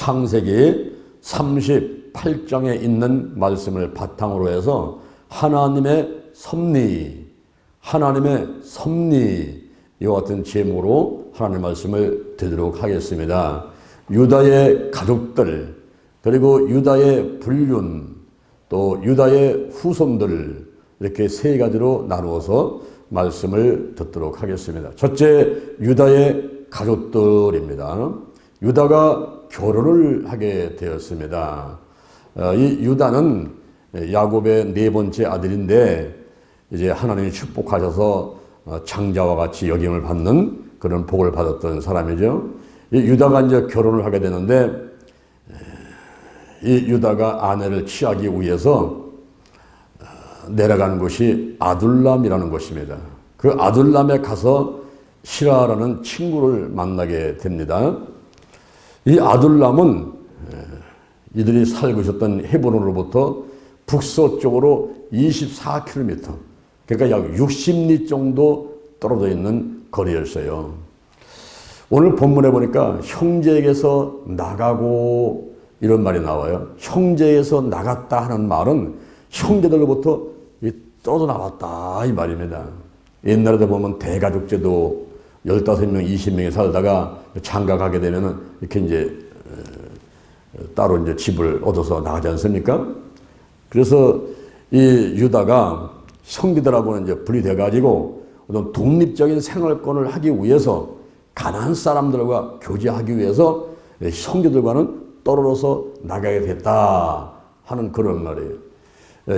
창세기 38장에 있는 말씀을 바탕으로 해서 하나님의 섭리, 이와 같은 제목으로 하나님의 말씀을 드리도록 하겠습니다. 유다의 가족들, 그리고 유다의 불륜, 또 유다의 후손들, 이렇게 세 가지로 나누어서 말씀을 듣도록 하겠습니다. 첫째, 유다의 가족들입니다. 유다가 결혼을 하게 되었습니다. 이 유다는 야곱의 네 번째 아들인데 이제 하나님이 축복하셔서 장자와 같이 역임을 받는 그런 복을 받았던 사람이죠. 이 유다가 이제 결혼을 하게 되는데 이 유다가 아내를 취하기 위해서 내려간 곳이 아둘람이라는 곳입니다. 그 아둘람에 가서 시라라는 친구를 만나게 됩니다. 이 아둘람은 이들이 살고 있었던 헤브론으로부터 북서쪽으로 24km, 그러니까 약 60리 정도 떨어져 있는 거리였어요. 오늘 본문에 보니까 형제에게서 나가고 이런 말이 나와요. 형제에게서 나갔다 하는 말은 형제들로부터 떨어져 나왔다 이 말입니다. 옛날에도 보면 대가족제도 15명, 20명이 살다가 장가가게 되면은 이렇게 이제 따로 이제 집을 얻어서 나가지 않습니까? 그래서 이 유다가 형제들하고는 이제 분리돼 가지고 어떤 독립적인 생활권을 하기 위해서 가나안 사람들과 교제하기 위해서 형제들과는 떨어져서 나가게 됐다 하는 그런 말이에요.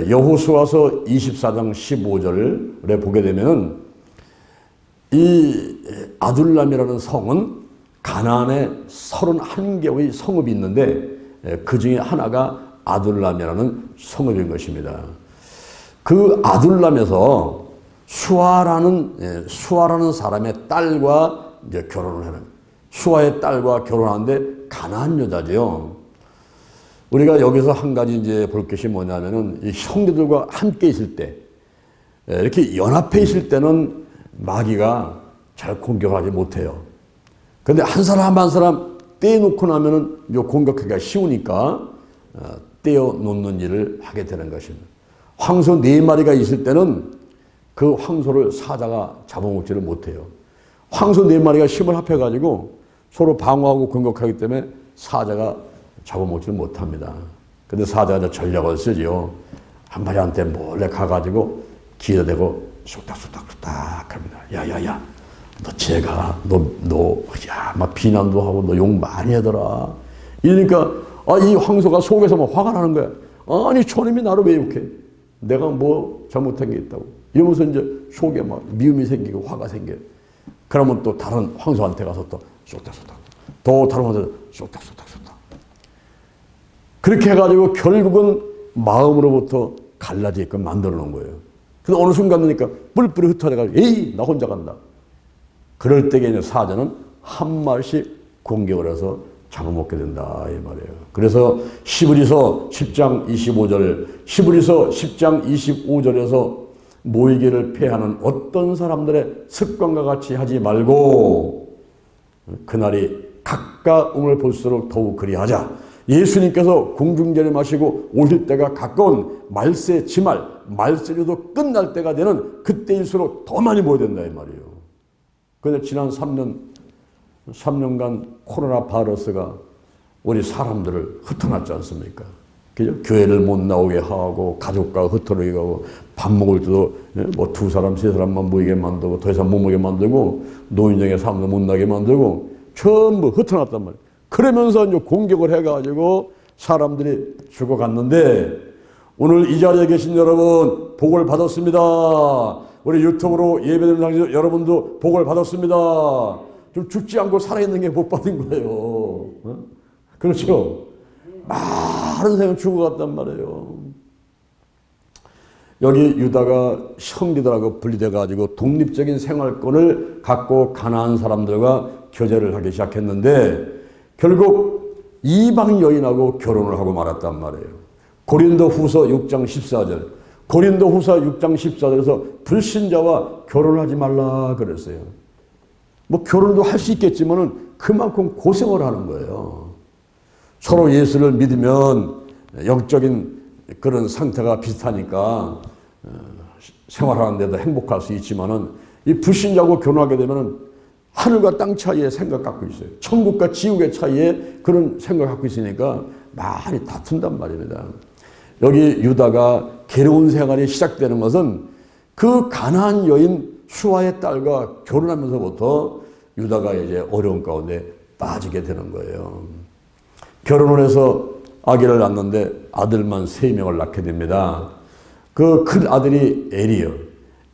여호수아서 24장 15절에 보게 되면은 이 아둘람이라는 성은 가나안에 31개의 성읍이 있는데 그 중에 하나가 아둘람이라는 성읍인 것입니다. 그 아둘람에서 수아라는 사람의 딸과 이제 결혼을 하는, 수아의 딸과 결혼하는데 가나안 여자죠. 우리가 여기서 한 가지 이제 볼 것이 뭐냐면은 이 형제들과 함께 있을 때, 이렇게 연합해 있을 때는 마귀가 잘 공격하지 못해요. 근데 한 사람 한 사람 떼어놓고 나면은 공격하기가 쉬우니까 떼어 놓는 일을 하게 되는 것입니다. 황소 4마리가 있을 때는 그 황소를 사자가 잡아먹지를 못해요. 황소 4마리가 힘을 합해가지고 서로 방어하고 공격하기 때문에 사자가 잡아먹지를 못합니다. 근데 사자가 전략을 쓰지요. 한 마리한테 몰래 가가지고 기에다 대고 쏙닥쏙닥쏙닥 합니다. 야야야, 너 쟤가 막 비난도 하고 너 욕 많이 하더라. 이러니까 이 황소가 속에서 막 화가 나는 거야. 아니 저놈이 나를 왜 욕해? 내가 뭐 잘못한 게 있다고. 이러면서 이제 속에 막 미움이 생기고 화가 생겨요. 그러면 또 다른 황소한테 가서 또 쏙닥쏙닥, 또 다른 황소한테 쏙닥쏙닥쏙닥. 그렇게 해가지고 결국은 마음으로부터 갈라지게끔 만들어 놓은 거예요. 그래서 어느 순간 되니까 뿔뿔이 흩어져가지고 에이 나 혼자 간다. 그럴 때에 이제 사자는 한 마리씩 공격을 해서 잡아먹게 된다 이 말이에요. 그래서 히브리서 10장 25절에서 모이기를 패하는 어떤 사람들의 습관과 같이 하지 말고 그날이 가까움을 볼수록 더욱 그리하자. 예수님께서 공중전임하시고 오실 때가 가까운 말세 지말, 말세류도 끝날 때가 되는 그때일수록 더 많이 모여야 된다 이 말이에요. 그런데 지난 3년간 코로나 바이러스가 우리 사람들을 흩어놨지 않습니까? 그죠? 교회를 못 나오게 하고 가족과 흩어지게 하고 밥 먹을 때도 뭐 2사람, 3사람만 모이게 만들고 더 이상 못 모이게 만들고 노인정에 사람들 못 나게 만들고 전부 흩어놨단 말이에요. 그러면서 이제 공격을 해가지고 사람들이 죽어갔는데 오늘 이 자리에 계신 여러분 복을 받았습니다. 우리 유튜브로 예배드리는 당시 여러분도 복을 받았습니다. 좀 죽지 않고 살아있는 게 복 받은 거예요. 그렇죠? 많은 사람이 죽어갔단 말이에요. 여기 유다가 형제들하고 분리돼가지고 독립적인 생활권을 갖고 가나안 사람들과 교제를 하기 시작했는데 결국 이방 여인하고 결혼을 하고 말았단 말이에요. 고린도 후서 6장 14절. 고린도 후서 6장 14절에서 불신자와 결혼하지 말라 그랬어요. 뭐 결혼도 할 수 있겠지만은 그만큼 고생을 하는 거예요. 서로 예수를 믿으면 영적인 그런 상태가 비슷하니까 생활하는 데도 행복할 수 있지만은 이 불신자하고 결혼하게 되면은 하늘과 땅 차이에 생각 갖고 있어요. 천국과 지옥의 차이에 그런 생각 갖고 있으니까 많이 다툰단 말입니다. 여기 유다가 괴로운 생활이 시작되는 것은 그 가나안 여인 수아의 딸과 결혼하면서부터 유다가 이제 어려운 가운데 빠지게 되는 거예요. 결혼을 해서 아기를 낳는데 아들만 3명을 낳게 됩니다. 그 큰 아들이 엘이요.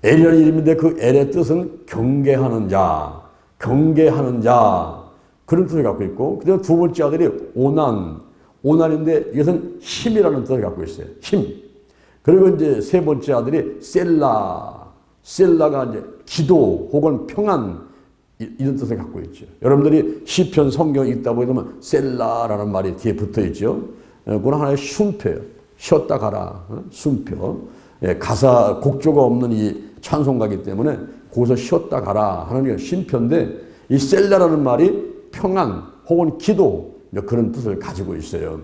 엘이라는 이름인데 그 엘의 뜻은 경계하는 자, 경계하는 자, 그런 뜻을 갖고 있고, 그다음에 두 번째 아들이 오난, 오난인데 이것은 힘이라는 뜻을 갖고 있어요. 힘. 그리고 이제 세 번째 아들이 셀라, 셀라가 이제 기도 혹은 평안, 이런 뜻을 갖고 있죠. 여러분들이 시편 성경 읽다 보게 되면 셀라라는 말이 뒤에 붙어 있죠. 그건 하나의 쉼표예요. 쉬었다 가라. 쉼표. 가사 곡조가 없는 이 찬송가이기 때문에 거기서 쉬었다 가라 하는 게 쉼표인데, 이 셀라라는 말이 평안 혹은 기도, 그런 뜻을 가지고 있어요.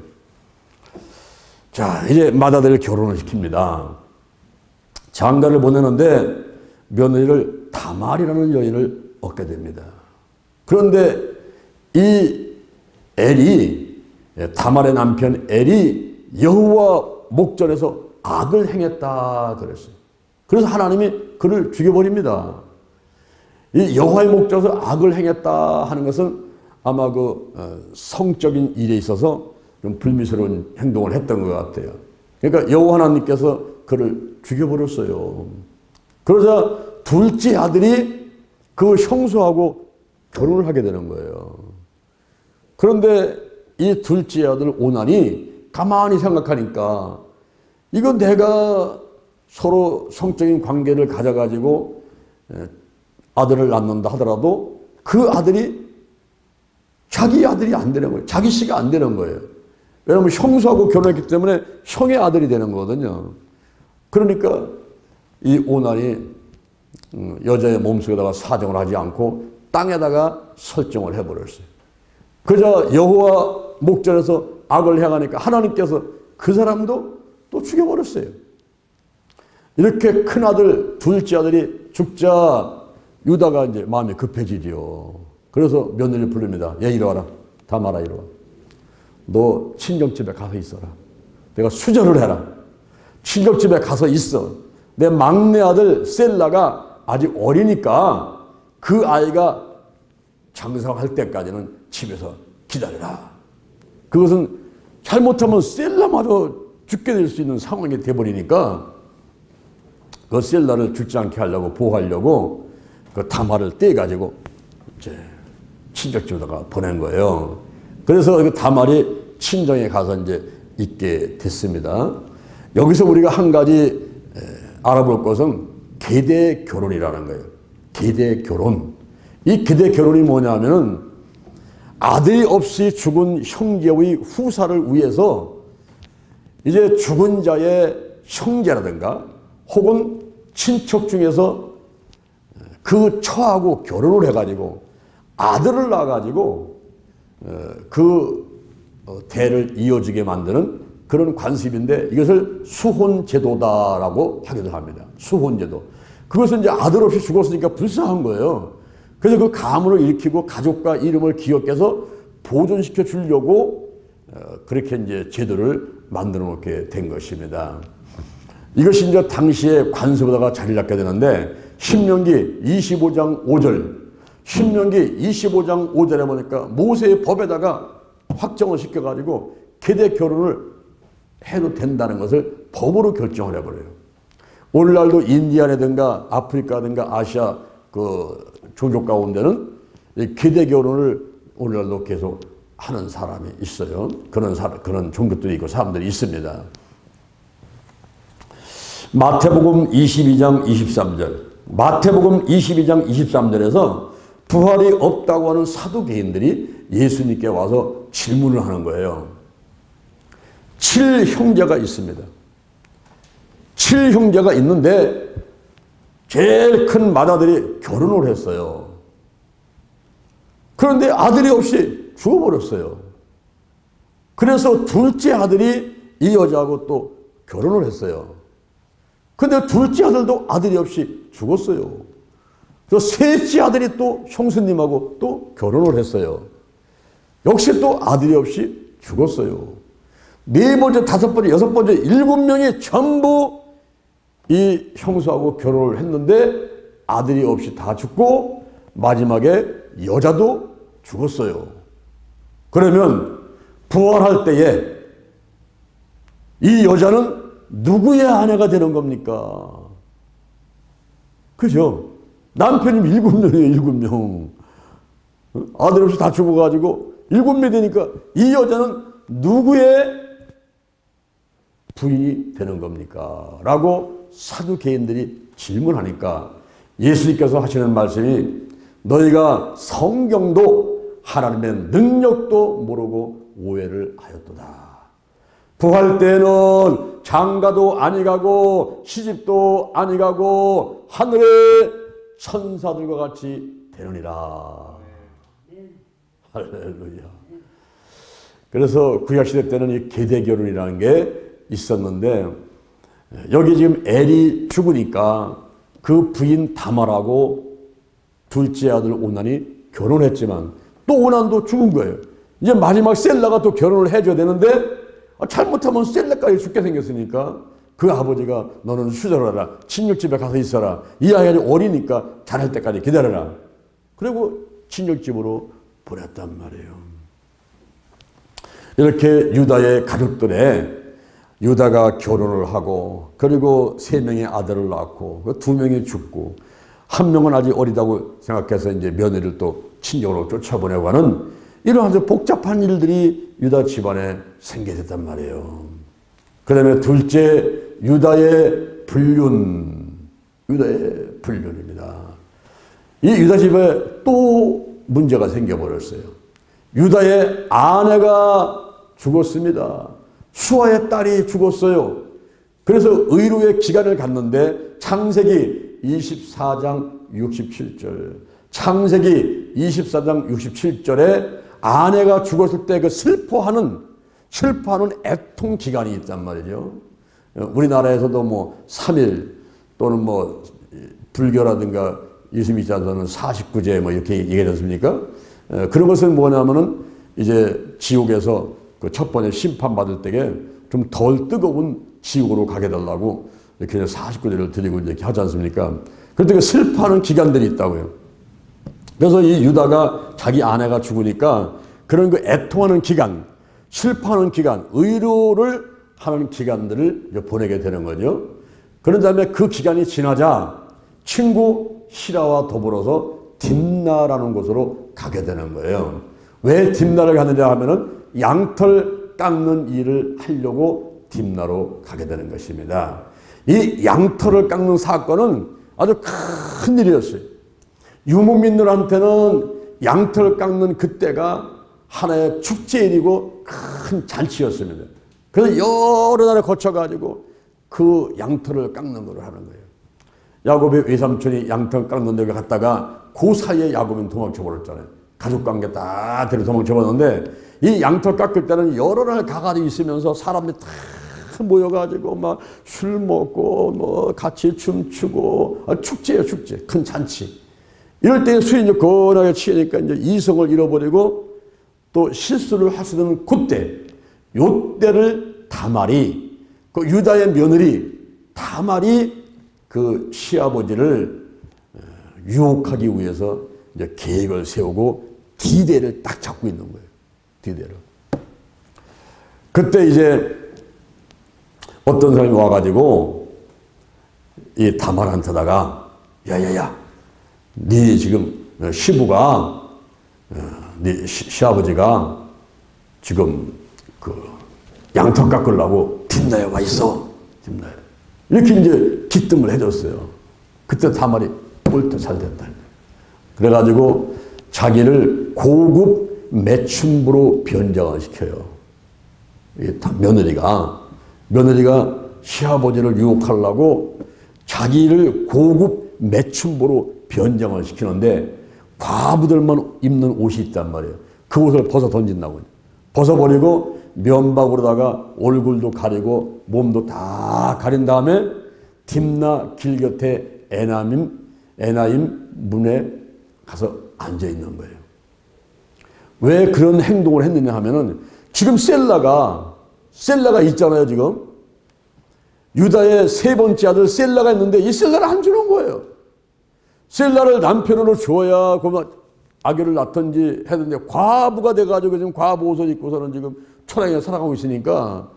자, 이제 맏아들을 결혼을 시킵니다. 장가를 보내는데 며느리를 다말이라는 여인을 얻게 됩니다. 그런데 이 엘이, 다말의 남편 엘이 여호와 목전에서 악을 행했다 그랬어요. 그래서 하나님이 그를 죽여버립니다. 이 여호와의 목전에서 악을 행했다 하는 것은 아마 그 성적인 일에 있어서 좀 불미스러운 행동을 했던 것 같아요. 그러니까 여호와 하나님께서 그를 죽여버렸어요. 그러자 둘째 아들이 그 형수하고 결혼을 하게 되는 거예요. 그런데 이 둘째 아들 오난이 가만히 생각하니까 이거 내가 서로 성적인 관계를 가져가지고 아들을 낳는다 하더라도 그 아들이 자기 아들이 안 되는 거예요. 자기 씨가 안 되는 거예요. 왜냐하면 형수하고 결혼했기 때문에 형의 아들이 되는 거거든요. 그러니까 이 오난이 여자의 몸속에다가 사정을 하지 않고 땅에다가 설정을 해버렸어요. 그저 여호와 목전에서 악을 행하니까 하나님께서 그 사람도 또 죽여버렸어요. 이렇게 큰 아들, 둘째 아들이 죽자 유다가 이제 마음이 급해지죠. 그래서 며느리를 부릅니다. 얘 이리 와라. 다말아 이리 와. 너 친정집에 가서 있어라. 내가 수절을 해라. 친정집에 가서 있어. 내 막내 아들 셀라가 아직 어리니까 그 아이가 장성할 때까지는 집에서 기다려라. 그것은 잘못하면 셀라마저 죽게 될 수 있는 상황이 돼버리니까 그 셀라를 죽지 않게 하려고 보호하려고 그 다말을 떼가지고 이제 친정집에다가 보낸 거예요. 그래서 그 다말이 친정에 가서 이제 있게 됐습니다. 여기서 우리가 한 가지 알아볼 것은 계대 결혼이라는 거예요. 계대 결혼. 이 계대 결혼이 뭐냐면은 아들이 없이 죽은 형제의 후사를 위해서 이제 죽은 자의 형제라든가 혹은 친척 중에서 그 처하고 결혼을 해가지고 아들을 낳아가지고 그 대를 이어주게 만드는 그런 관습인데 이것을 수혼제도다라고 하기도 합니다. 수혼제도. 그것은 이제 아들 없이 죽었으니까 불쌍한 거예요. 그래서 그 가문을 일으키고 가족과 이름을 기억해서 보존시켜 주려고 그렇게 이제 제도를 만들어 놓게 된 것입니다. 이것이 이제 당시에 관습에다가 자리를 잡게 되는데 신명기 25장 5절, 신명기 25장 5절에 보니까 모세의 법에다가 확정을 시켜가지고 계대 결혼을 해도 된다는 것을 법으로 결정을 해버려요. 오늘날도 인디안이든가 아프리카든가 아시아 그 종족 가운데는 계대 결혼을 오늘날도 계속 하는 사람이 있어요. 그런 종교들이 있고 사람들이 있습니다. 마태복음 22장 23절. 마태복음 22장 23절에서 부활이 없다고 하는 사두개인들이 예수님께 와서 질문을 하는 거예요. 7형제가 있습니다. 7형제가 있는데 제일 큰 맏아들이 결혼을 했어요. 그런데 아들이 없이 죽어버렸어요. 그래서 둘째 아들이 이 여자하고 또 결혼을 했어요. 근데 둘째 아들도 아들이 없이 죽었어요. 또 셋째 아들이 또 형수님하고 또 결혼을 했어요. 역시 또 아들이 없이 죽었어요. 네 번째, 다섯 번째, 여섯 번째, 일곱 명이 전부 이 형수하고 결혼을 했는데 아들이 없이 다 죽고 마지막에 여자도 죽었어요. 그러면 부활할 때에 이 여자는 누구의 아내가 되는 겁니까? 그죠? 남편이 일곱 명이에요, 일곱 명. 아들 없이 다 죽어가지고 일곱 명이 되니까 이 여자는 누구의 부인이 되는 겁니까? 라고 사두개인들이 질문하니까 예수님께서 하시는 말씀이 너희가 성경도 하나님의 능력도 모르고 오해를 하였도다. 부활 때는 장가도 아니가고 시집도 아니가고 하늘의 천사들과 같이 되느니라. 할렐루야. 그래서 구약시대 때는 이 계대결혼이라는 게 있었는데 여기 지금 엘이 죽으니까 그 부인 다말하고 둘째 아들 오난이 결혼했지만 또 오난도 죽은 거예요. 이제 마지막 셀라가 또 결혼을 해줘야 되는데 잘못하면 셀라까지 죽게 생겼으니까 그 아버지가 너는 수절하라. 친육집에 가서 있어라. 이 아이가 어리니까 자랄 때까지 기다려라. 그리고 친육집으로 보냈단 말이에요. 이렇게 유다의 가족들에 유다가 결혼을 하고 그리고 세 명의 아들을 낳고 두 명이 죽고 한 명은 아직 어리다고 생각해서 이제 며느리를 또 친정으로 쫓아보내고 하는 이런 아주 복잡한 일들이 유다 집안에 생겨졌단 말이에요. 그 다음에 둘째 유다의 불륜입니다. 이 유다 집에 또 문제가 생겨버렸어요. 유다의 아내가 죽었습니다. 수아의 딸이 죽었어요. 그래서 의로의 기간을 갖는데 창세기 24장 67절 창세기 24장 67절에 아내가 죽었을 때 그 슬퍼하는 애통 기간이 있단 말이죠. 우리나라에서도 뭐 3일 또는 뭐 불교라든가 이스미자서는 49제 뭐 이렇게 얘기하지 않습니까? 그런 것은 뭐냐면은 이제 지옥에서 그 첫 번째 심판받을 때에 좀 덜 뜨거운 지옥으로 가게 달라고 이렇게 49제를 드리고 이렇게 하지 않습니까? 그럴 때 슬퍼하는 기간들이 있다고요. 그래서 이 유다가 자기 아내가 죽으니까 그런 그 애통하는 기간, 슬퍼하는 기간, 의로를 하는 기간들을 보내게 되는 거죠. 그런 다음에 그 기간이 지나자 친구 히라와 더불어서 딥나라는 곳으로 가게 되는 거예요. 왜 딥나를 가느냐 하면은 양털 깎는 일을 하려고 딥나로 가게 되는 것입니다. 이 양털을 깎는 사건은 아주 큰 일이었어요. 유목민들한테는 양털 깎는 그때가 하나의 축제일이고 큰 잔치였습니다. 그래서 여러 날을 거쳐가지고 그 양털을 깎는 걸 하는 거예요. 야곱의 외삼촌이 양털 깎는 데 갔다가 그 사이에 야곱은 도망쳐버렸잖아요. 가족관계 다 데려 도망쳐버렸는데 이 양털 깎을 때는 여러 날 가가지고 있으면서 사람들이 다 모여가지고 막 술 먹고 뭐 같이 춤추고 축제예요, 축제. 큰 잔치. 이럴 때 술이 이제 거나게 취하니까 이제 이성을 잃어버리고 또 실수를 할 수 있는 그때, 요때를 다말이, 그 유다의 며느리 다말이 그 시아버지를 유혹하기 위해서 이제 계획을 세우고 디대를 딱 잡고 있는 거예요. 디대를. 그때 이제 어떤 사람이 와가지고 이 다말한테다가 야야야, 네 지금 시부가 네 시아버지가 지금 그 양털 깎으려고 딥나에 와 있어. 딥나에. 이렇게 이제 기뜸을 해줬어요. 그때 다말이 옳다 잘 됐다. 그래가지고 자기를 고급 매춘부로 변장을 시켜요. 며느리가 시아버지를 유혹하려고 자기를 고급 매춘부로 변장을 시키는데 과부들만 입는 옷이 있단 말이에요. 그 옷을 벗어 던진다고. 벗어버리고 면박으로다가 얼굴도 가리고 몸도 다 가린 다음에 딥나 길 곁에 에나임 문에 가서 앉아 있는 거예요. 왜 그런 행동을 했느냐 하면은 지금 셀라가 있잖아요, 지금. 유다의 세 번째 아들 셀라가 있는데 이 셀라를 안 주는 거예요. 셀라를 남편으로 줘야 그만 아기를 낳든지 했는데 과부가 돼가지고 지금 과부 옷을 입고서는 지금 초라하게 살아가고 있으니까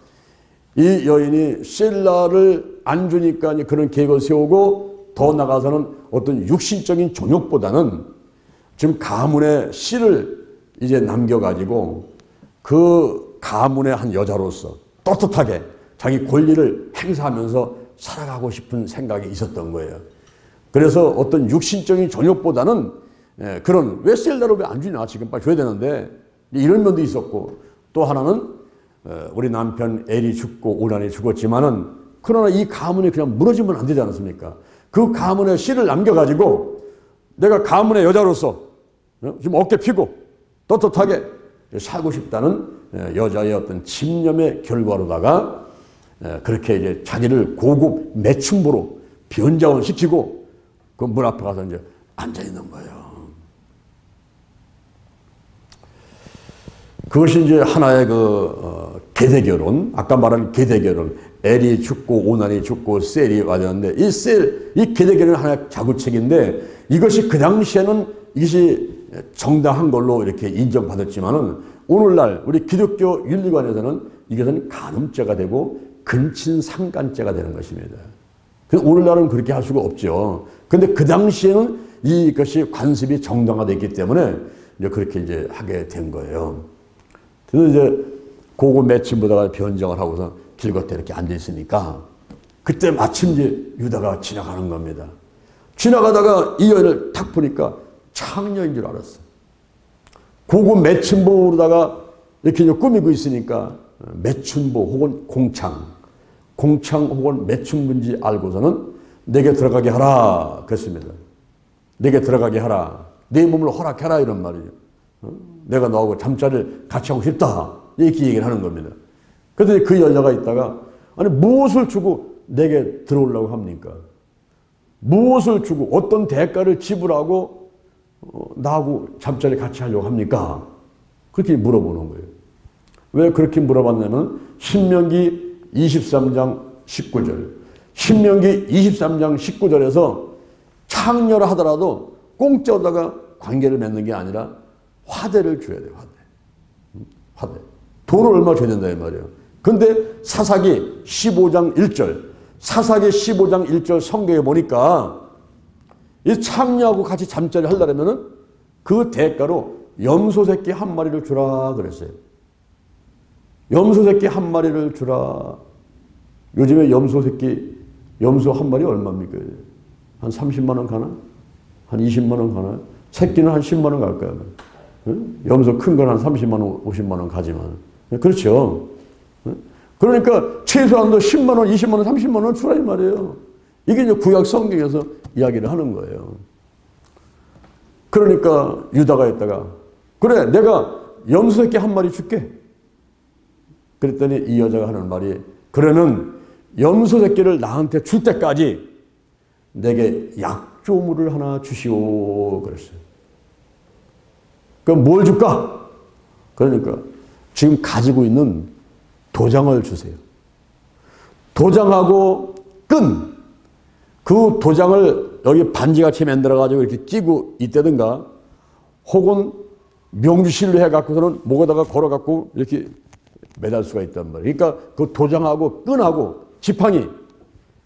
이 여인이 셀라를 안 주니까 그런 계획을 세우고 더 나가서는 어떤 육신적인 정욕보다는 지금 가문의 씨를 이제 남겨가지고 그 가문의 한 여자로서 떳떳하게 자기 권리를 행사하면서 살아가고 싶은 생각이 있었던 거예요. 그래서 어떤 육신적인 정욕보다는 그런 왜 셀라를 왜 안 주냐 지금 빨리 줘야 되는데 이런 면도 있었고 또 하나는 우리 남편 엘이 죽고 오난이 죽었지만은 그러나 이 가문이 그냥 무너지면 안 되지 않습니까? 그 가문의 씨를 남겨가지고 내가 가문의 여자로서 지금 어깨 피고 떳떳하게 살고 싶다는 여자의 어떤 집념의 결과로다가 그렇게 이제 자기를 고급 매춘부로 변장을 시키고 그 문 앞에 가서 이제 앉아 있는 거예요. 그것이 이제 하나의 계대 결혼, 아까 말한 계대 결혼, 엘이 죽고 오난이 죽고 셀이 와졌는데 이 계대 결혼은 하나의 자구책인데 이것이 그 당시에는 이것이 정당한 걸로 이렇게 인정받았지만은 오늘날 우리 기독교 윤리관에서는 이것은 간음죄가 되고 근친상간죄가 되는 것입니다. 그래서 오늘날은 그렇게 할 수가 없죠. 그런데 그 당시에는 이것이 관습이 정당화됐기 때문에 이제 그렇게 이제 하게 된 거예요. 그래서 이제 고고 매침보다가 변정을 하고서 길 겉에 이렇게 앉아 있으니까 그때 마침 이제 유다가 지나가는 겁니다. 지나가다가 이 여인을 딱 보니까 창녀인 줄 알았어. 고고 매춘보로다가 이렇게 이제 꾸미고 있으니까 매춘보 혹은 공창 혹은 매춘부인지 알고서는 내게 들어가게 하라 그랬습니다. 내게 들어가게 하라. 내 몸을 허락해라 이런 말이죠. 내가 너하고 잠자리를 같이 하고 싶다 이렇게 얘기를 하는 겁니다. 그런데 그 여자가 있다가 아니 무엇을 주고 내게 들어오려고 합니까? 무엇을 주고 어떤 대가를 지불하고 나하고 잠자리 같이 하려고 합니까? 그렇게 물어보는 거예요. 왜 그렇게 물어봤냐면 신명기 23장 19절 신명기 23장 19절에서 창녀라 하더라도 공짜로다가 관계를 맺는 게 아니라 화대를 줘야 돼요. 화대. 돈을 얼마 줘야 된다 이 말이에요. 근데 사사기 15장 1절 사사기 15장 1절 성경에 보니까 이 창녀하고 같이 잠자리 하려면은 그 대가로 염소 새끼 한 마리를 주라 그랬어요. 염소 새끼 한 마리를 주라. 요즘에 염소 한 마리 얼마입니까? 한 30만 원 가나? 한 20만 원 가나? 새끼는 한 10만 원 갈까요? 염소 큰 건 한 30만 원, 50만 원 가지만. 그렇죠. 그러니까 최소한도 10만 원, 20만 원, 30만 원 주라 이 말이에요. 이게 이제 구약 성경에서 이야기를 하는 거예요. 그러니까 유다가 있다가 그래 내가 염소 새끼 한 마리 줄게. 그랬더니 이 여자가 하는 말이 그러면 염소 새끼를 나한테 줄 때까지 내게 약조물을 하나 주시오 그랬어요. 그럼 뭘 줄까? 그러니까 지금 가지고 있는 도장을 주세요. 도장하고 끈. 그 도장을 여기 반지같이 만들어가지고 이렇게 끼고 있다든가 혹은 명주실로 해갖고서는 목에다가 걸어갖고 이렇게 매달 수가 있단 말이에요. 그러니까 그 도장하고 끈하고 지팡이.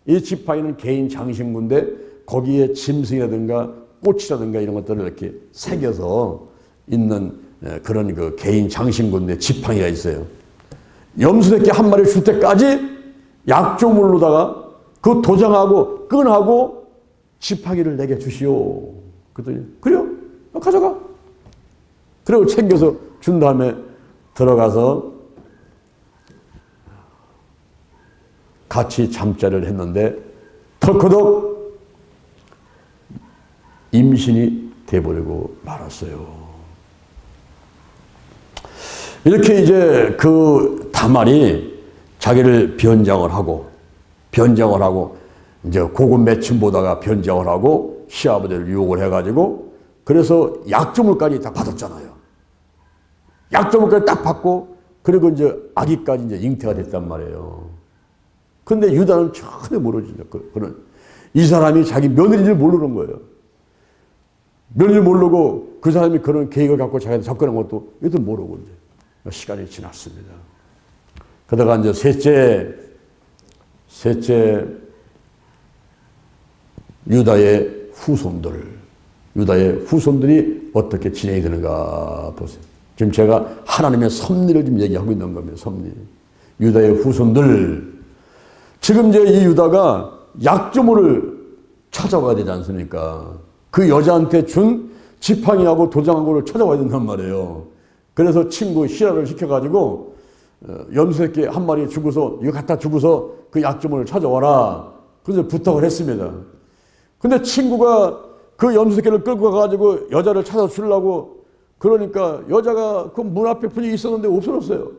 이 지팡이는 개인 장신구인데 거기에 짐승이라든가 꽃이라든가 이런 것들을 이렇게 새겨서 있는 그런 그 개인 장신구인데 지팡이가 있어요. 염소새끼 한 마리 줄 때까지 약조물로다가 그 도장하고 끈하고 지팡이를 내게 주시오. 그랬더니 그래요. 가져가. 그리고 챙겨서 준 다음에 들어가서 같이 잠자리를 했는데 털커덕 임신이 돼버리고 말았어요. 이렇게 이제 그 다말이 자기를 변장을 하고 이제 고급 매춘 보다가 변장을 하고 시아버지를 유혹을 해가지고 그래서 약조물까지 다 받았잖아요. 약조물까지 딱 받고 그리고 이제 아기까지 이제 잉태가 됐단 말이에요. 근데 유다는 전혀 모르지. 그는 이 사람이 자기 며느리인 줄 모르는 거예요. 며느리를 모르고 그 사람이 그런 계획을 갖고 자기한테 접근한 것도 이것도 모르고 이제 시간이 지났습니다. 그러다가 이제 셋째 유다의 후손들이 어떻게 진행이 되는가 보세요. 지금 제가 하나님의 섭리를 지금 얘기하고 있는 겁니다. 섭리. 유다의 후손들. 지금 이제 이 유다가 약조물을 찾아와야 되지 않습니까? 그 여자한테 준 지팡이하고 도장하고를 찾아와야 된단 말이에요. 그래서 친구 히라를 시켜가지고 염소새끼 한 마리 주고서 이거 갖다 주고서 그 약조물을 찾아와라. 그래서 부탁을 했습니다. 근데 친구가 그 염소새끼를 끌고 가가지고 여자를 찾아주려고 그러니까 여자가 그 문 앞에 분위기 있었는데 없어졌어요.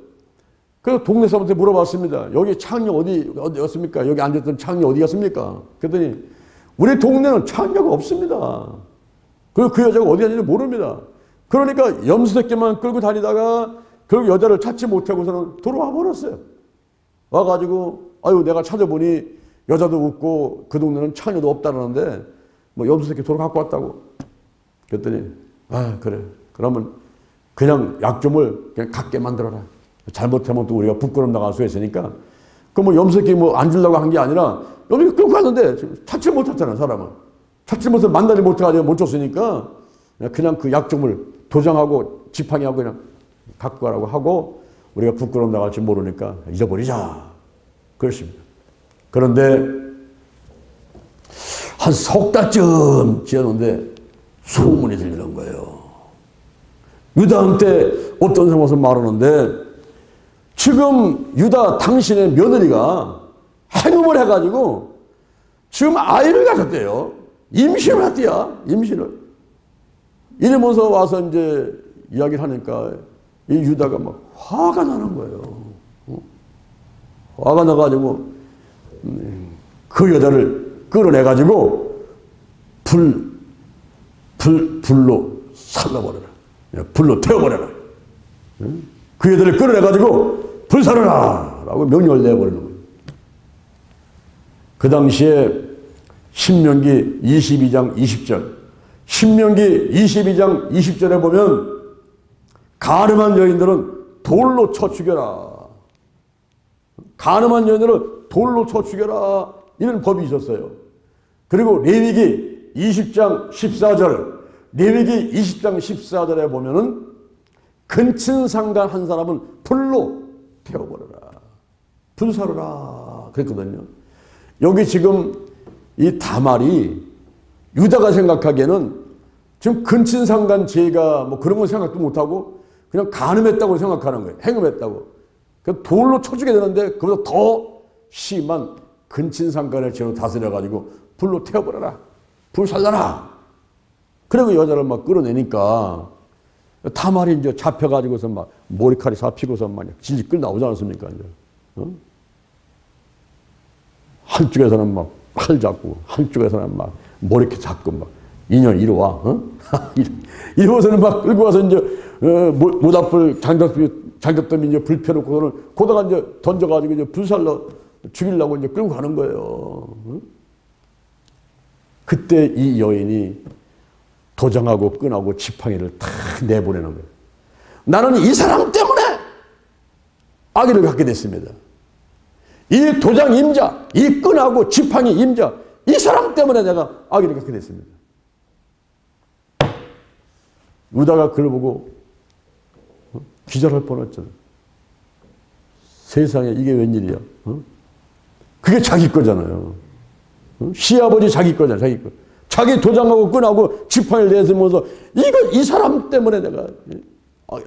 그래서 동네 사람한테 물어봤습니다. 여기 창녀 어디였습니까? 여기 앉았던 창녀 어디 갔습니까? 그랬더니 우리 동네는 창녀가 없습니다. 그리고 그 여자가 어디 갔는지 모릅니다. 그러니까 염소새끼만 끌고 다니다가 결국 여자를 찾지 못하고서는 돌아와 버렸어요. 와가지고 아유 내가 찾아보니 여자도 없고 그 동네는 창녀도 없다는데 뭐 염소새끼 돌아 갖고 왔다고. 그랬더니 아 그래 그러면 그냥 약점을 그냥 갖게 만들어라. 잘못하면 또 우리가 부끄럼 나갈 수 있으니까 그 뭐 염소새끼 뭐 안 주려고 한 게 아니라 염소새끼 끌고 갔는데 찾지 못했잖아. 사람은 찾지 못해서 만나지 못해가지고 못 줬으니까 그냥 그 약점을 도장하고 지팡이하고 그냥 갖고 가라고 하고 우리가 부끄럼 나갈지 모르니까 잊어버리자 그렇습니다. 그런데 한 석 달쯤 지었는데 소문이 들리는 거예요. 유다한테 어떤 사람 와서 말하는데 지금 유다 당신의 며느리가 행음을 해가지고 지금 아이를 가졌대요. 임신을 했대요. 임신을. 이러면서 와서 이제 이야기를 하니까 이 유다가 막 화가 나는 거예요. 화가 나가지고 그 여자를 끌어내가지고 불로 살라버려라. 불로 태워버려라. 그 여자를 끌어내가지고 불살아라! 라고 명령을 내버리는 거예요. 그 당시에 신명기 22장 20절. 신명기 22장 20절에 보면 가늠한 여인들은 돌로 쳐 죽여라. 가늠한 여인들은 돌로 쳐 죽여라. 이런 법이 있었어요. 그리고 레위기 20장 14절. 레위기 20장 14절에 보면은 근친상간 한 사람은 불로 태워버려라. 불사르라. 그랬거든요. 여기 지금 이 다말이 유다가 생각하기에는 지금 근친상간 죄가 뭐 그런 거 생각도 못하고 그냥 간음했다고 생각하는 거예요. 행음했다고. 그 돌로 쳐주게 되는데 그보다 더 심한 근친상간의 죄로 다스려가지고 불로 태워버려라. 불살라라. 그리고 여자를 막 끌어내니까 다말이 이제 잡혀가지고서 막 머리칼이 잡히고서 막 질질 끌 나오지 않습니까? 이제. 한쪽에서는 막 칼 잡고 한쪽에서는 막 머리칼 잡고 막 인연 이리 와. 이러고서는 막 끌고 와서 이제 모닥불 장작더미 이제 불 펴놓고서는 고다가 이제 던져가지고 이제 불살로 죽이려고 이제 끌고 가는 거예요. 그때 이 여인이 도장하고 끈하고 지팡이를 다 내보내는 거예요. 나는 이 사람 때문에 아기를 갖게 됐습니다. 이 도장 임자, 이 끈하고 지팡이 임자, 이 사람 때문에 내가 아기를 갖게 됐습니다. 유다가 그걸 보고 기절할 뻔했잖아요. 세상에 이게 웬일이야. 그게 자기 거잖아요. 시아버지 자기 거잖아요. 자기 거. 자기 도장하고 끈하고 지팡이를 내세우면서 이 사람 때문에 내가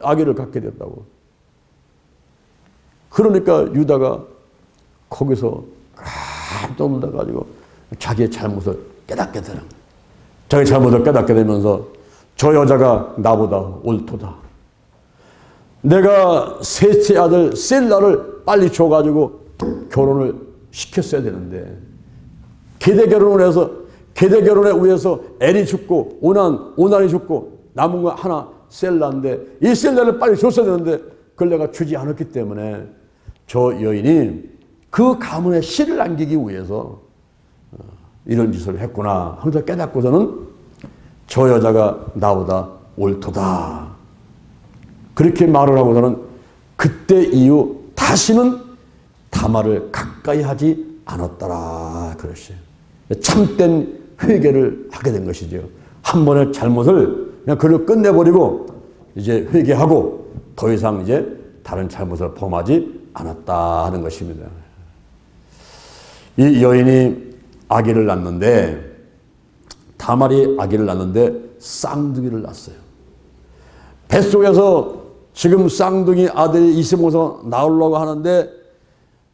아기를 갖게 됐다고. 그러니까 유다가 거기서 깜짝 놀라가지고 자기의 잘못을 깨닫게 되는 거예요. 자기 잘못을 깨닫게 되면서 저 여자가 나보다 옳도다. 내가 셋째 아들 셀라를 빨리 줘가지고 결혼을 시켰어야 되는데 계대 결혼을 해서 계대 결혼에 의해서 엘이 죽고 오난이 죽고 남은 거 하나 셀라인데 이 셀라를 빨리 줬어야 되는데 그걸 내가 주지 않았기 때문에 저 여인이 그 가문에 씨를 남기기 위해서 이런 짓을 했구나 하면서 깨닫고서는 저 여자가 나보다 옳도다 그렇게 말을 하고서는 그때 이후 다시는 다말을 가까이 하지 않았더라 그랬어요. 참된 회개를 하게 된 것이죠. 한 번의 잘못을 그냥 그걸 끝내버리고 이제 회개하고 더 이상 이제 다른 잘못을 범하지 않았다 하는 것입니다. 이 여인이 아기를 낳는데 다말이 아기를 낳는데 쌍둥이를 낳았어요. 뱃속에서 지금 쌍둥이 아들이 있으면서 나오려고 하는데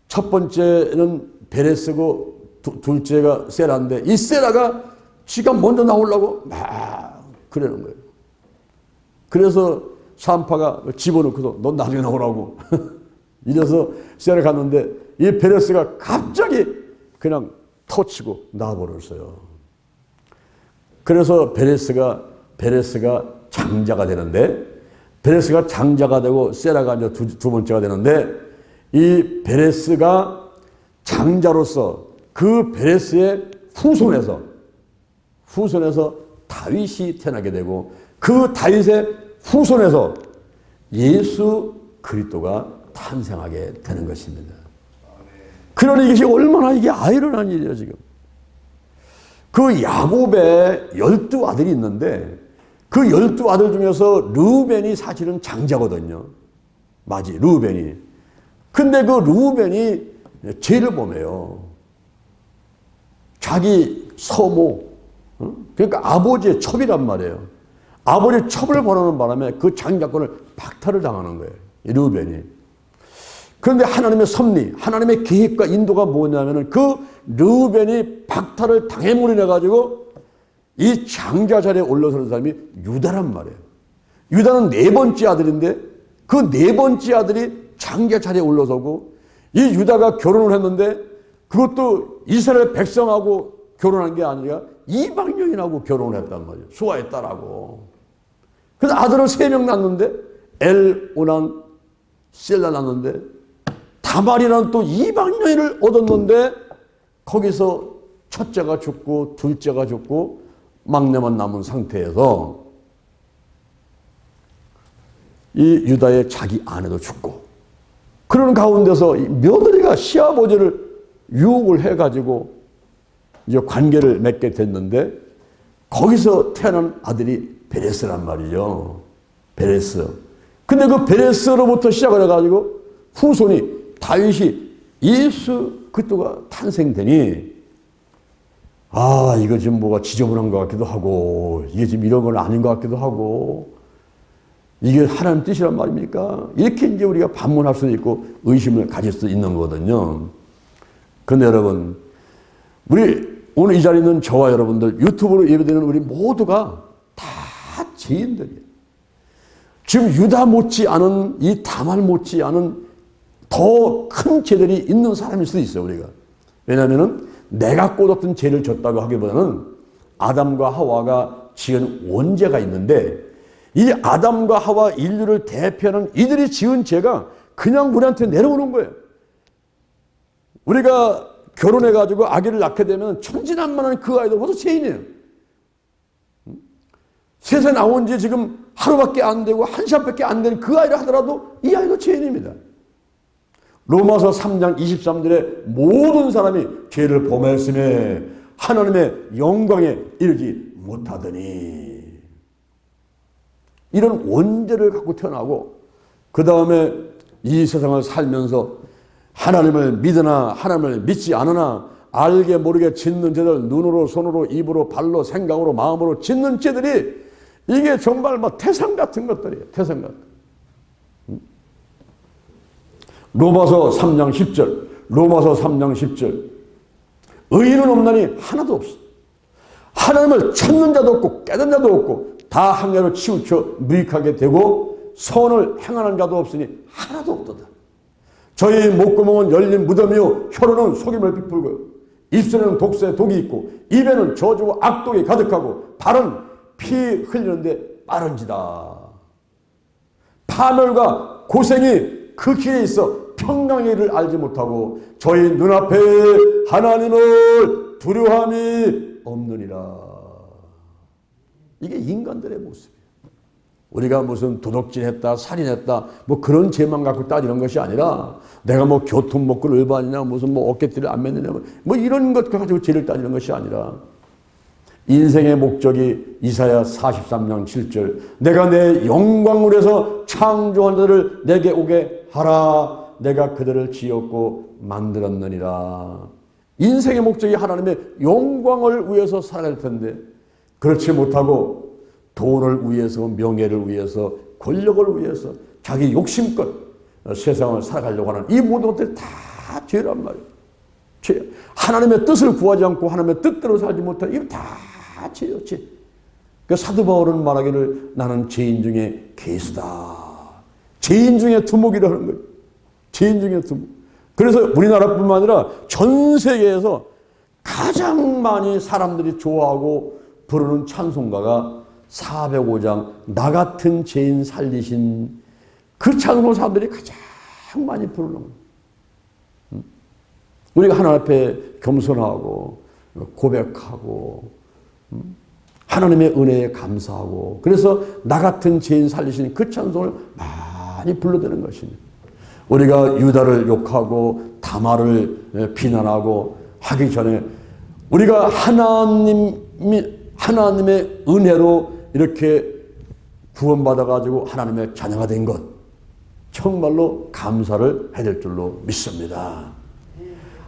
첫 번째는 베레스고 둘째가 세라인데 이 세라가 지가 먼저 나오려고 막 그러는 거예요. 그래서 산파가 집어넣고도 넌 나중에 나오라고 이래서 세라 갔는데 이 베레스가 갑자기 그냥 터치고 나와버렸어요. 그래서 베레스가 장자가 되는데 베레스가 장자가 되고 세라가 이제 두 번째가 되는데 이 베레스가 장자로서 그 베레스의 후손에서 다윗이 태어나게 되고 그 다윗의 후손에서 예수 그리스도가 탄생하게 되는 것입니다. 그러니 이것이 얼마나 이게 아이러니한 일이에요 지금. 그 야곱의 12아들이 있는데 그 12아들 중에서 르우벤이 사실은 장자거든요. 맞지, 르우벤이. 근데 그 르우벤이 죄를 범해요. 자기 서모, 그러니까 아버지의 첩이란 말이에요. 아버지의 첩을 벌하는 바람에 그 장자권을 박탈을 당하는 거예요. 르우벤이. 그런데 하나님의 섭리, 하나님의 계획과 인도가 뭐냐면은 그 르우벤이 박탈을 당해물이 내가지고 이 장자 자리에 올라서는 사람이 유다란 말이에요. 유다는 네 번째 아들인데 그 네 번째 아들이 장자 자리에 올라서고 이 유다가 결혼을 했는데 그것도 이스라엘 백성하고 결혼한 게 아니라 이방 여인하고 결혼을 했단 말이에요. 수아의 딸하고. 그래서 아들을 3명 낳았는데 엘, 오난, 셀라 낳았는데 다말이라는 또 이방 여인을 얻었는데 거기서 첫째가 죽고 둘째가 죽고 막내만 남은 상태에서 이 유다의 자기 아내도 죽고 그런 가운데서 며느리가 시아버지를 유혹을 해가지고 이제 관계를 맺게 됐는데 거기서 태어난 아들이 베레스란 말이죠. 베레스. 근데 그 베레스로부터 시작을 해가지고 후손이 다윗이 예수 그리스도가 탄생되니 아 이거 지금 뭐가 지저분한 것 같기도 하고 이게 지금 이런 건 아닌 것 같기도 하고 이게 하나님 뜻이란 말입니까? 이렇게 이제 우리가 반문할 수도 있고 의심을 가질 수도 있는 거거든요. 그런데 여러분 우리 오늘 이 자리에 있는 저와 여러분들 유튜브로 예배드리는 우리 모두가 다 죄인들이에요. 지금 유다 못지 않은 이 다말 못지 않은 더 큰 죄들이 있는 사람일 수도 있어요. 우리가. 왜냐하면 내가 꼬뒀던 죄를 졌다고 하기보다는 아담과 하와가 지은 원죄가 있는데 이 아담과 하와 인류를 대표하는 이들이 지은 죄가 그냥 우리한테 내려오는 거예요. 우리가 결혼해가지고 아기를 낳게 되면 천진난만한 그 아이도 벌써 죄인이에요. 세상에 나온 지 지금 하루밖에 안 되고 한 시간밖에 안 된 그 아이를 하더라도 이 아이도 죄인입니다. 로마서 3장 23절에 모든 사람이 죄를 범하였으며 하나님의 영광에 이르지 못하더니 이런 원죄를 갖고 태어나고 그 다음에 이 세상을 살면서 하나님을 믿으나 하나님을 믿지 않으나 알게 모르게 짓는 죄들 눈으로 손으로 입으로 발로 생각으로 마음으로 짓는 죄들이 이게 정말 뭐 태산 같은 것들이에요. 태산 같은. 로마서 3장 10절 로마서 3장 10절 의인은 없나니 하나도 없어. 하나님을 찾는 자도 없고 깨닫는 자도 없고 다 한 개로 치우쳐 무익하게 되고 선을 행하는 자도 없으니 하나도 없도다. 저희 목구멍은 열린 무덤이요 혀로는 속임을 비풀고 입술에는 독소의 독이 있고 입에는 저주와 악독이 가득하고 발은 피 흘리는데 빠른지다. 파멸과 고생이 그 길에 있어 평강의 일을 알지 못하고 저희 눈앞에 하나님을 두려움이 없느니라. 이게 인간들의 모습이에요. 우리가 무슨 도둑질했다, 살인했다, 뭐 그런 죄만 갖고 따지는 것이 아니라 내가 뭐 교통목걸 위반이냐, 무슨 뭐 어깨띠를 안 맸느냐, 뭐 이런 것 가지고 죄를 따지는 것이 아니라 인생의 목적이 이사야 43장 7절 내가 내 영광을 위해서 창조한 자들을 내게 오게 하라. 내가 그들을 지었고 만들었느니라. 인생의 목적이 하나님의 영광을 위해서 살아갈 텐데 그렇지 못하고 돈을 위해서, 명예를 위해서, 권력을 위해서 자기 욕심껏 세상을 살아가려고 하는 이 모든 것들이 다 죄란 말이에요. 죄. 하나님의 뜻을 구하지 않고 하나님의 뜻대로 살지 못하는 이거 다 죄예요. 죄. 그 사도 바울은 말하기를 나는 죄인 중에 괴수다. 죄인 중에 두목이라 하는 거예요. 죄인 중에 두목. 그래서 우리나라뿐만 아니라 전 세계에서 가장 많이 사람들이 좋아하고 부르는 찬송가가 405장 나 같은 죄인 살리신 그 찬송 사람들이 가장 많이 부르는 거예요. 우리가 하나님 앞에 겸손하고 고백하고 하나님의 은혜에 감사하고 그래서 나 같은 죄인 살리신 그 찬송을 많이 불러대는 것입니다. 우리가 유다를 욕하고 다말을 비난하고 하기 전에 우리가 하나님의 은혜로 이렇게 구원받아가지고 하나님의 자녀가 된 것 정말로 감사를 해야 될 줄로 믿습니다.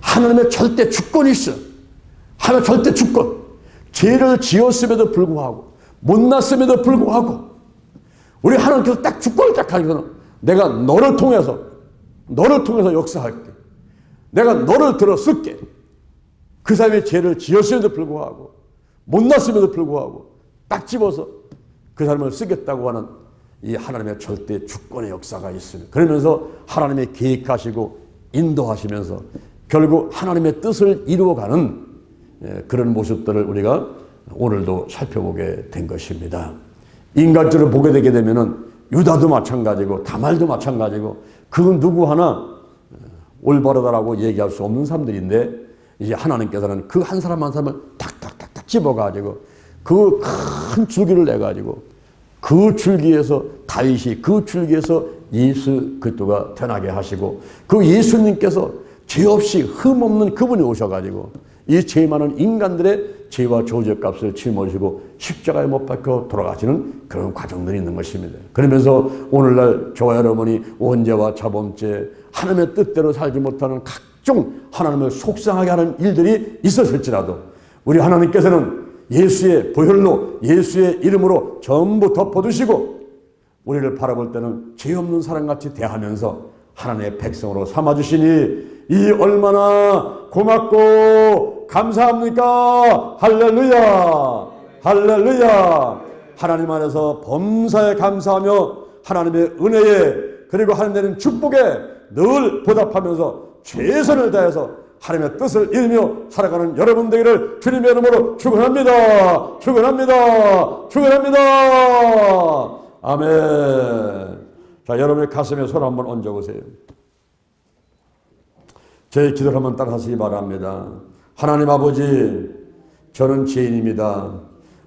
하나님의 절대 주권이 있어. 하나님의 절대 주권. 죄를 지었음에도 불구하고 못났음에도 불구하고 우리 하나님께서 딱 주권을 딱 가지고는 내가 너를 통해서 역사할게. 내가 너를 들어 쓸게. 그 사람의 죄를 지었음에도 불구하고 못났음에도 불구하고 딱 집어서 그 사람을 쓰겠다고 하는 이 하나님의 절대 주권의 역사가 있습니다. 그러면서 하나님의 계획하시고 인도하시면서 결국 하나님의 뜻을 이루어가는 그런 모습들을 우리가 오늘도 살펴보게 된 것입니다. 인간적으로 보게 되게 되면은 유다도 마찬가지고 다말도 마찬가지고 그 누구 하나 올바르다라고 얘기할 수 없는 사람들인데 이제 하나님께서는 그 한 사람 한 사람을 탁탁탁탁 집어가지고 그 큰 줄기를 내가지고 그 줄기에서 다윗이 그 줄기에서 예수 그리스도가 태어나게 하시고 그 예수님께서 죄 없이 흠 없는 그분이 오셔가지고 이 죄 많은 인간들의 죄와 저주의 값을 짊어지고 십자가에 못 박혀 돌아가시는 그런 과정들이 있는 것입니다. 그러면서 오늘날 저와 여러분이 원죄와 자범죄 하나님의 뜻대로 살지 못하는 각종 하나님을 속상하게 하는 일들이 있었을지라도 우리 하나님께서는 예수의 보혈로 예수의 이름으로 전부 덮어두시고 우리를 바라볼 때는 죄 없는 사람같이 대하면서 하나님의 백성으로 삼아주시니 이 얼마나 고맙고 감사합니까? 할렐루야! 할렐루야! 하나님 안에서 범사에 감사하며 하나님의 은혜에 그리고 하나님의 축복에 늘 보답하면서 최선을 다해서 하나님의 뜻을 이루며 살아가는 여러분 되기를 주님의 이름으로 축원합니다. 축원합니다. 축원합니다. 아멘. 자, 여러분의 가슴에 손 한번 얹어보세요. 제 기도를 한번 따라하시기 바랍니다. 하나님 아버지, 저는 죄인입니다.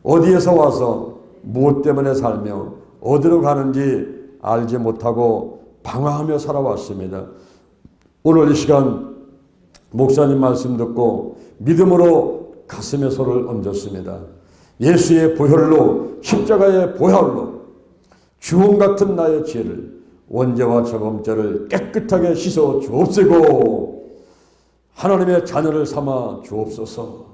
어디에서 와서 무엇 때문에 살며 어디로 가는지 알지 못하고 방황하며 살아왔습니다. 오늘 이 시간 목사님 말씀 듣고 믿음으로 가슴에 손을 얹었습니다. 예수의 보혈로 십자가의 보혈로 주홍 같은 나의 죄를 원죄와 저범죄를 깨끗하게 씻어 주옵시고 하나님의 자녀를 삼아 주옵소서.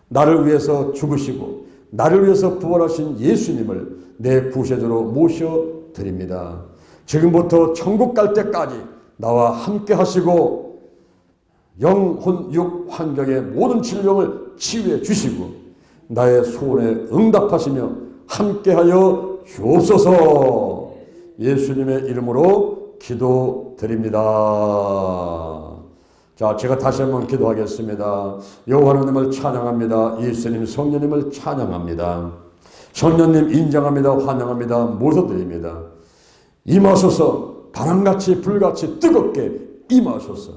나를 위해서 죽으시고 나를 위해서 부활하신 예수님을 내 구세주로 모셔드립니다. 지금부터 천국 갈 때까지 나와 함께 하시고 영혼 육 환경의 모든 질병을 치유해 주시고 나의 소원에 응답하시며 함께하여 주옵소서. 예수님의 이름으로 기도드립니다. 자, 제가 다시 한번 기도하겠습니다. 여호와 하나님을 찬양합니다. 예수님, 성령님을 찬양합니다. 성령님 인정합니다. 환영합니다. 모셔드립니다. 임하소서. 바람같이 불같이 뜨겁게 임하소서.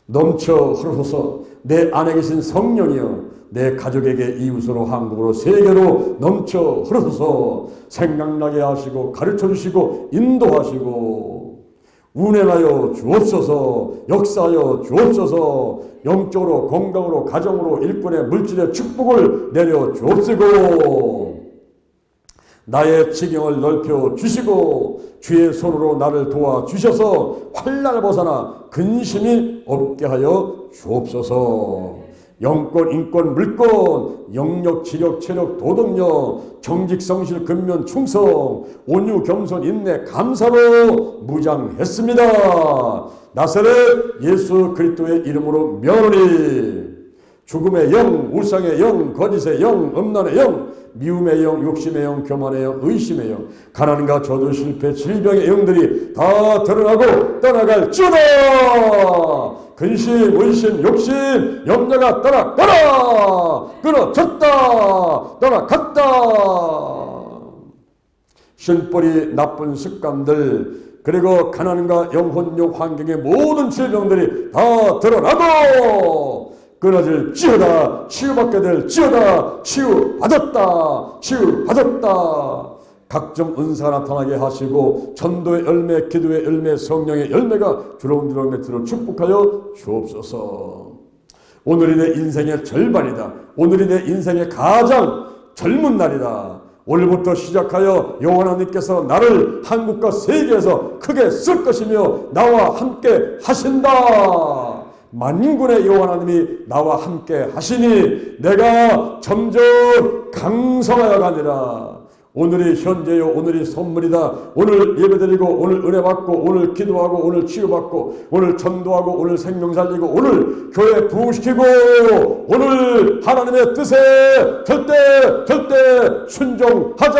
넘쳐 흐르소서. 내 안에 계신 성령이여, 내 가족에게 이웃으로 한국으로 세계로 넘쳐 흐르소서. 생각나게 하시고 가르쳐 주시고 인도하시고 운행하여 주옵소서. 역사하여 주옵소서. 영적으로 건강으로 가정으로 일꾼의 물질의 축복을 내려 주옵시고 나의 지경을 넓혀 주시고 주의 손으로 나를 도와주셔서 환난을 벗어나 근심이 없게 하여 주옵소서. 영권, 인권, 물권, 영력, 지력, 체력, 도덕력, 정직, 성실, 근면, 충성, 온유, 겸손, 인내, 감사로 무장했습니다. 나사렛 예수 그리스도의 이름으로 명하노니 죽음의 영, 우상의 영, 거짓의 영, 음란의 영, 미움의 영, 욕심의 영, 교만의 영, 의심의 영, 가난과 저주, 실패, 질병의 영들이 다 드러나고 떠나갈지어다. 근심, 의심, 욕심, 염려가 떠나가라. 끊어졌다. 떠나갔다. 신뿌리, 나쁜 습관들, 그리고 가난과 영혼력 환경의 모든 질병들이 다 드러나고 끊어질지어다. 치유받게 될지어다. 치유받았다. 치유받았다. 각종 은사가 나타나게 하시고 전도의 열매, 기도의 열매, 성령의 열매가 주렁주렁 맺도록 축복하여 주옵소서. 오늘이 내 인생의 절반이다. 오늘이 내 인생의 가장 젊은 날이다. 오늘부터 시작하여 여호와 하나님께서 나를 한국과 세계에서 크게 쓸 것이며 나와 함께 하신다. 만군의 여호와 하나님이 나와 함께 하시니 내가 점점 강성하여 가니라. 오늘이 현재요. 오늘이 선물이다. 오늘 예배드리고 오늘 은혜 받고 오늘 기도하고 오늘 치유받고 오늘 전도하고 오늘 생명 살리고 오늘 교회 부흥시키고 오늘 하나님의 뜻에 절대 순종하자.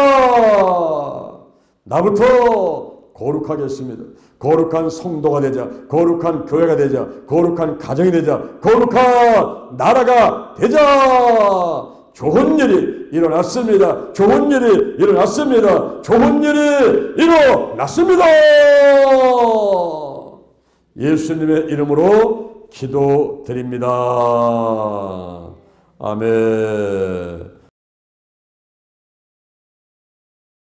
나부터 거룩하겠습니다. 거룩한 성도가 되자. 거룩한 교회가 되자. 거룩한 가정이 되자. 거룩한 나라가 되자. 좋은 일이 일어났습니다. 좋은 일이 일어났습니다. 좋은 일이 일어났습니다. 예수님의 이름으로 기도드립니다. 아멘.